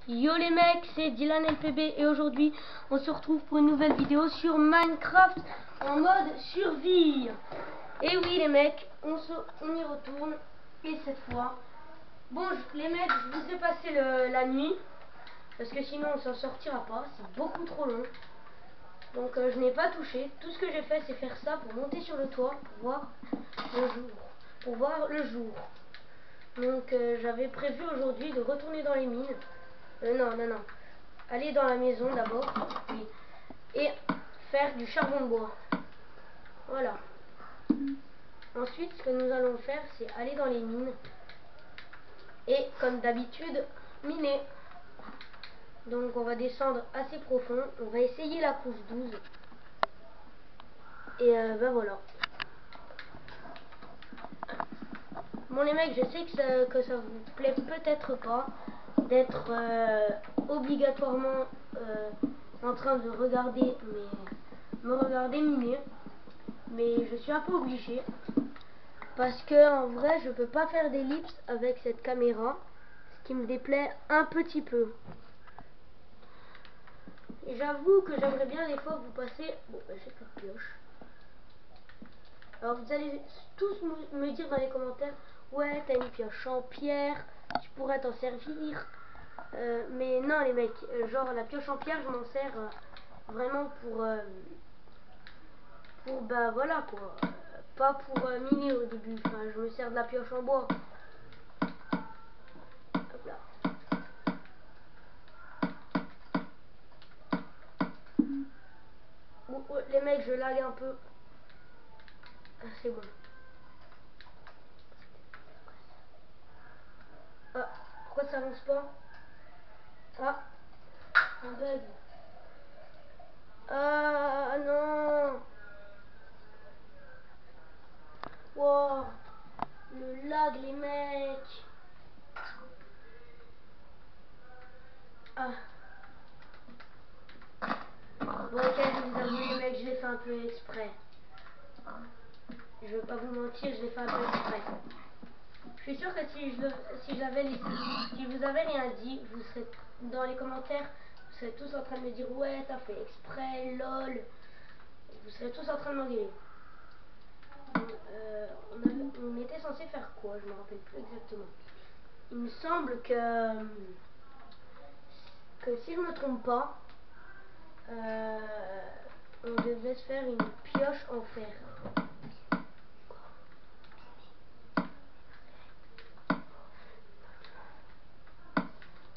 Yo les mecs, c'est Dylan LPB et aujourd'hui on se retrouve pour une nouvelle vidéo sur Minecraft en mode survie. Et oui les mecs, on y retourne et cette fois, bon les mecs, je vous ai passé la nuit parce que sinon on s'en sortira pas, c'est beaucoup trop long. Donc je n'ai pas touché, tout ce que j'ai fait c'est faire ça pour monter sur le toit pour voir le jour. Donc j'avais prévu aujourd'hui de retourner dans les mines. Non. Aller dans la maison d'abord. Oui. Et faire du charbon de bois. Voilà. Ensuite, ce que nous allons faire, c'est aller dans les mines. Et comme d'habitude, miner. Donc on va descendre assez profond. On va essayer la couche 12. Et ben voilà. Bon les mecs, je sais que ça vous plaît peut-être pas d'être obligatoirement en train de regarder me regarder miner, mais je suis un peu obligée parce que en vrai je peux pas faire d'ellipse avec cette caméra, ce qui me déplaît un petit peu. Et j'avoue que j'aimerais bien des fois vous passer. Bon bah, j'ai plus de pioche. Alors vous allez tous me dire dans les commentaires, ouais t'as une pioche en pierre, tu pourrais t'en servir. Mais non les mecs, genre la pioche en pierre je m'en sers vraiment pour bah voilà quoi, pas pour miner au début, enfin je me sers de la pioche en bois. Hop là. Oh, les mecs je lag un peu. Ah, c'est bon. Ah, pourquoi ça avance pas? Ah, un bug. Ah non. Wow, le lag les mecs. Ah. Bon ok, je vous avoue les mecs, je l'ai fait un peu exprès. Je veux pas vous mentir, je l'ai fait un peu exprès. Je suis sûre que si je vous avais rien dit, vous serez dans les commentaires, vous serez tous en train de me dire ouais t'as fait exprès, lol. Vous serez tous en train de m'engueuler. On était censé faire quoi? Je me rappelle plus exactement. Il me semble que si je me trompe pas, on devait se faire une pioche en fer.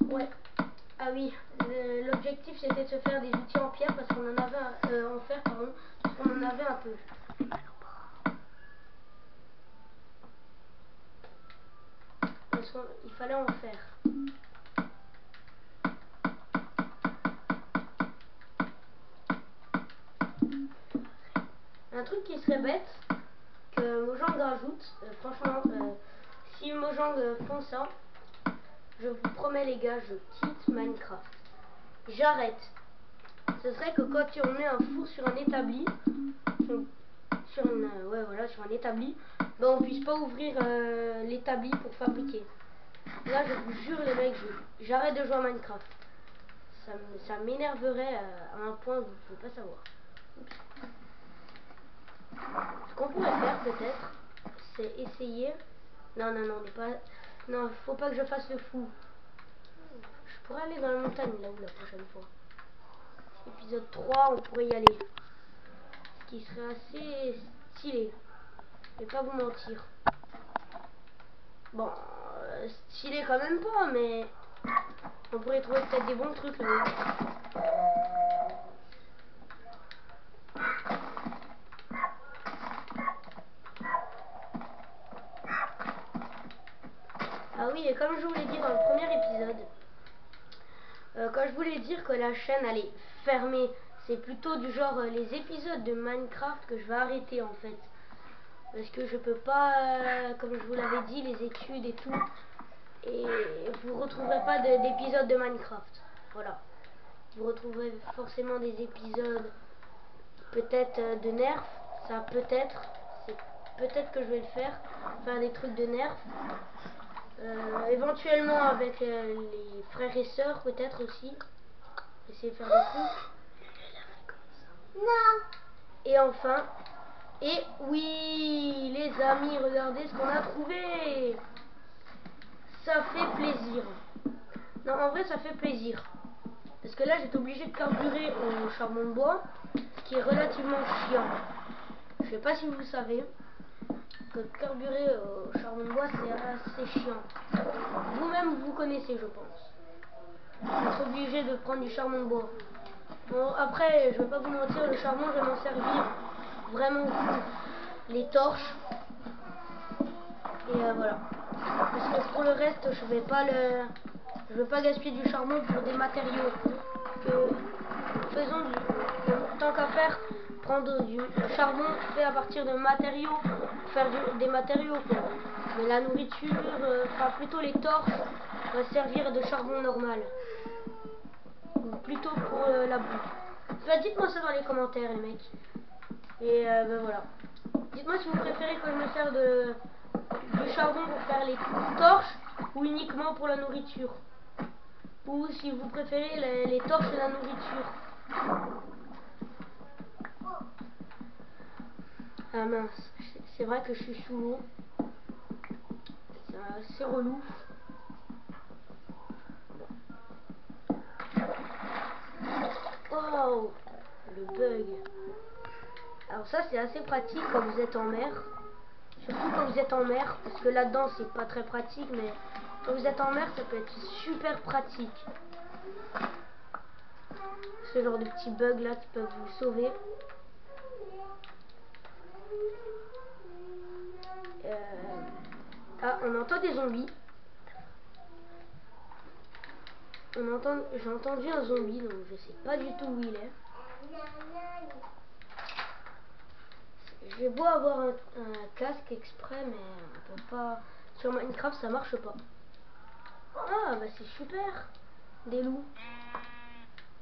Ouais. Ah oui, l'objectif c'était de se faire des outils en pierre parce qu'on en avait en fer pardon, parce qu'on en avait un peu. Parce qu'il fallait en faire. Un truc qui serait bête que Mojang rajoute, franchement, si Mojang font ça, je vous promets les gars, je quitte Minecraft. J'arrête. Ce serait que quand on met un four sur un établi, sur un établi, ben on puisse pas ouvrir l'établi pour fabriquer. Là je vous jure les mecs, j'arrête de jouer à Minecraft. Ça m'énerverait à un point que vous ne pouvez pas savoir. Ce qu'on pourrait faire peut-être, c'est essayer. Non, faut pas que je fasse le fou. Je pourrais aller dans la montagne là où la prochaine fois. Épisode 3, on pourrait y aller. Ce qui serait assez stylé. Je vais pas vous mentir. Bon, stylé quand même pas, mais on pourrait trouver peut-être des bons trucs là-haut. Ah oui, et comme je vous l'ai dit dans le premier épisode, quand je voulais dire que la chaîne allait fermer, c'est plutôt du genre les épisodes de Minecraft que je vais arrêter en fait. Parce que je peux pas, comme je vous l'avais dit, les études et tout. Et vous retrouverez pas d'épisodes de Minecraft. Voilà. Vous retrouverez forcément des épisodes peut-être de nerf. Ça peut-être. C'est peut-être que je vais le faire. Faire des trucs de nerf. Éventuellement avec les frères et sœurs peut-être aussi. Essayer de faire des trucs. Non. Et enfin, et oui les amis, regardez ce qu'on a trouvé. Ça fait plaisir. Non, en vrai ça fait plaisir. Parce que là j'étais obligé de carburer au charbon de bois, ce qui est relativement chiant. Je sais pas si vous savez que carburer au charbon de bois c'est assez chiant. Vous-même vous connaissez, je pense. Être obligé de prendre du charbon de bois. Bon, après, je vais pas vous mentir, le charbon, je vais m'en servir vraiment pour les torches. Et voilà. Parce que pour le reste, je vais pas gaspiller du charbon pour des matériaux. Faisons tant qu'à faire, prendre du charbon fait à partir de matériaux, pour faire des matériaux quoi. Mais la nourriture, enfin plutôt les torches, va servir de charbon normal. Ou plutôt pour la bouffe. Enfin, dites-moi ça dans les commentaires les mecs. Et ben voilà. Dites-moi si vous préférez que je me sers du charbon pour faire les torches ou uniquement pour la nourriture. Ou si vous préférez les torches et la nourriture. Ah mince, c'est vrai que je suis sous l'eau. C'est assez relou. Wow, le bug. Alors ça c'est assez pratique quand vous êtes en mer. Surtout quand vous êtes en mer, parce que là-dedans c'est pas très pratique, mais quand vous êtes en mer ça peut être super pratique. Ce genre de petits bugs là qui peuvent vous sauver. Ah, on entend des zombies. J'ai entendu un zombie, donc je sais pas du tout où il est. J'ai beau avoir un casque exprès, mais on peut pas. Sur Minecraft, ça marche pas. Ah, bah c'est super. Des loups.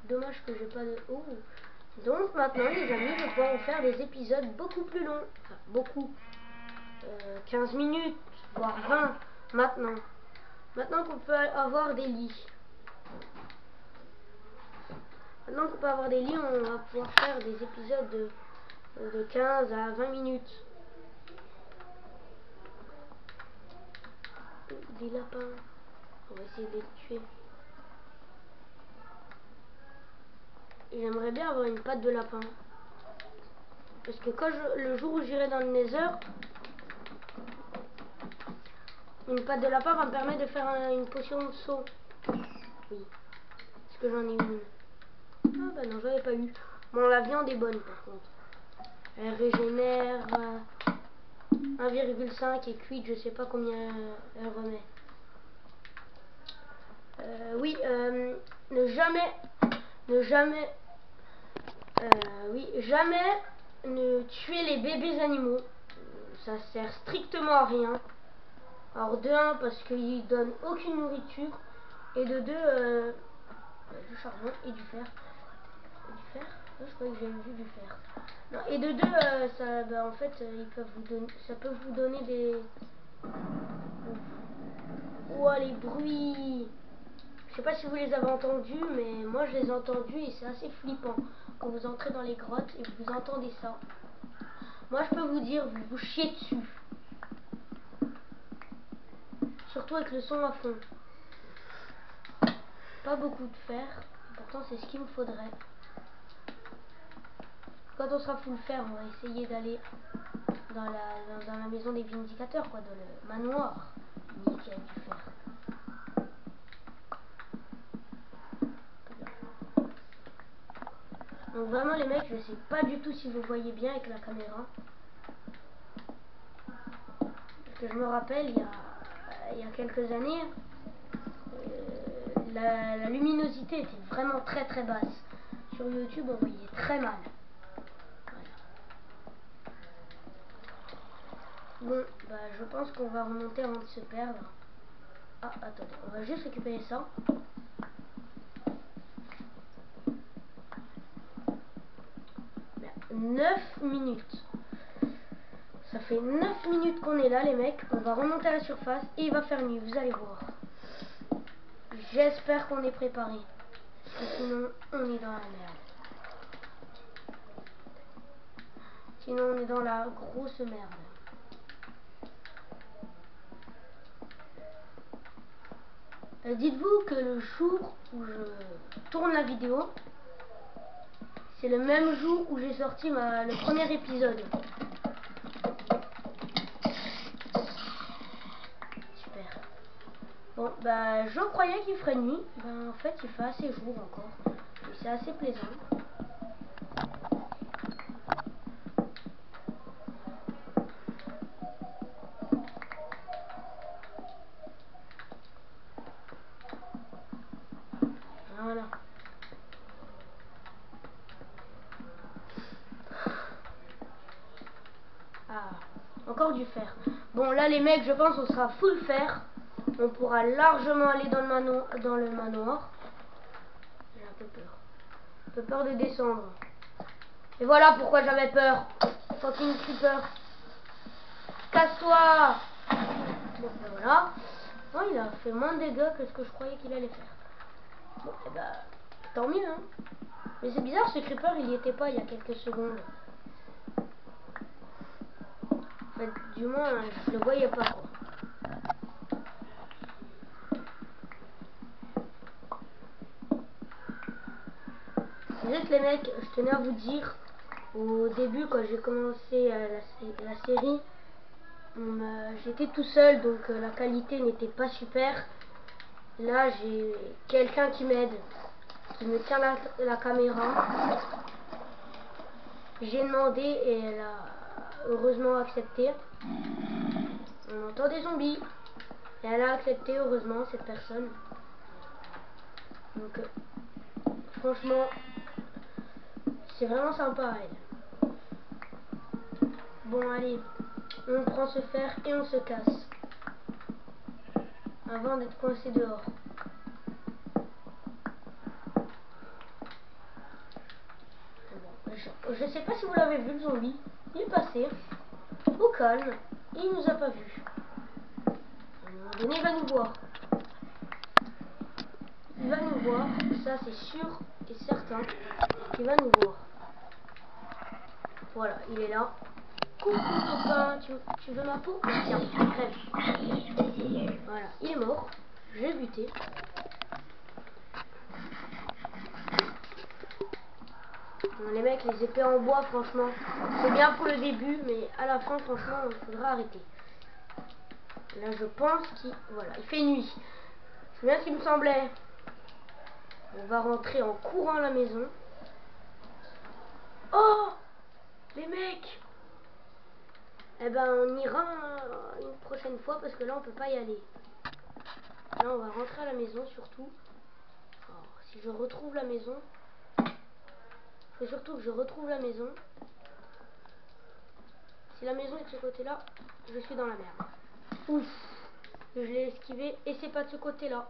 Dommage que j'ai pas de. Oh. Donc maintenant, les amis, je vais pouvoir vous faire des épisodes beaucoup plus longs. Enfin, beaucoup. 15 minutes, voire 20 maintenant. Maintenant qu'on peut avoir des lits. Maintenant qu'on peut avoir des lits, on va pouvoir faire des épisodes de 15 à 20 minutes. Des lapins. On va essayer de les tuer. J'aimerais bien avoir une patte de lapin. Parce que le jour où j'irai dans le Nether, une patte de lapin va me permettre de faire une potion de saut. Oui. Est-ce que j'en ai une? Ah bah non, j'en ai pas eu. Bon, la viande est bonne par contre. Elle régénère 1,5 et cuite, je sais pas combien elle remet. Oui, jamais ne tuer les bébés animaux. Ça sert strictement à rien. Alors de 1 parce qu'ils donnent aucune nourriture et de 2 du charbon et du fer. Du fer? Non, je croyais que j'avais vu du fer. Non, et de 2 ça, bah, en fait ils peuvent vous donner, ça peut vous donner des. Oh les bruits! Je sais pas si vous les avez entendus, mais moi je les ai entendus et c'est assez flippant quand vous entrez dans les grottes et vous entendez ça. Moi je peux vous dire, vous vous chiez dessus. Surtout avec le son à fond. Pas beaucoup de fer, pourtant c'est ce qu'il me faudrait. Quand on sera full fer, on va essayer d'aller dans la maison des vindicateurs, quoi, dans le manoir. Nickel du fer. Donc vraiment les mecs, je sais pas du tout si vous voyez bien avec la caméra. Parce que je me rappelle, il y a quelques années, la luminosité était vraiment très très basse. Sur YouTube, on voyait très mal. Voilà. Bon, bah je pense qu'on va remonter avant de se perdre. Ah, attendez, on va juste récupérer ça. 9 minutes. Ça fait 9 minutes qu'on est là les mecs. On va remonter à la surface et il va faire nuit, vous allez voir. J'espère qu'on est préparé. Parce que sinon on est dans la merde. Sinon on est dans la grosse merde. Dites-vous que le jour où je tourne la vidéo, c'est le même jour où j'ai sorti le premier épisode. Super. Bon, bah je croyais qu'il ferait nuit. Ben en fait il fait assez jour encore. Et c'est assez plaisant. Voilà. Ah, encore du fer. Bon là les mecs, je pense on sera full fer. On pourra largement aller dans le manoir. J'ai un peu peur. Un peu peur de descendre. Et voilà pourquoi j'avais peur. Fucking creeper. Casse-toi. Bon ben voilà. Oh, il a fait moins de dégâts que ce que je croyais qu'il allait faire. Bon et bah tant mieux hein. Mais c'est bizarre, ce creeper il y était pas il y a quelques secondes. En fait, du moins je le voyais pas quoi. Juste les mecs, je tenais à vous dire, au début quand j'ai commencé la série, j'étais tout seul donc la qualité n'était pas super. Là j'ai quelqu'un qui m'aide, qui me tient la caméra. J'ai demandé et elle a heureusement accepté. On entend des zombies et elle a accepté heureusement cette personne. Donc franchement c'est vraiment sympa elle. Bon allez, on prend ce fer et on se casse avant d'être coincé dehors. Je sais pas si vous l'avez vu le zombie, il est passé au calme et il nous a pas vu. À un moment donné il va nous voir. Il va nous voir, ça c'est sûr et certain qu'il va nous voir. Voilà, il est là. Coucou copain, tu veux ma peau? Tiens, crève. Voilà, il est mort. J'ai buté. Bon, les mecs, les épées en bois, franchement, c'est bien pour le début, mais à la fin, franchement, il faudra arrêter. Là, je pense qu'il... Voilà, il fait nuit. C'est bien ce qu'il me semblait. On va rentrer en courant à la maison. Oh, les mecs! Eh ben, on ira une prochaine fois parce que là, on peut pas y aller. Là, on va rentrer à la maison, surtout. Alors, si je retrouve la maison... Il faut surtout que je retrouve la maison. Si la maison est de ce côté-là, je suis dans la merde. Ouf! Je l'ai esquivé et c'est pas de ce côté-là.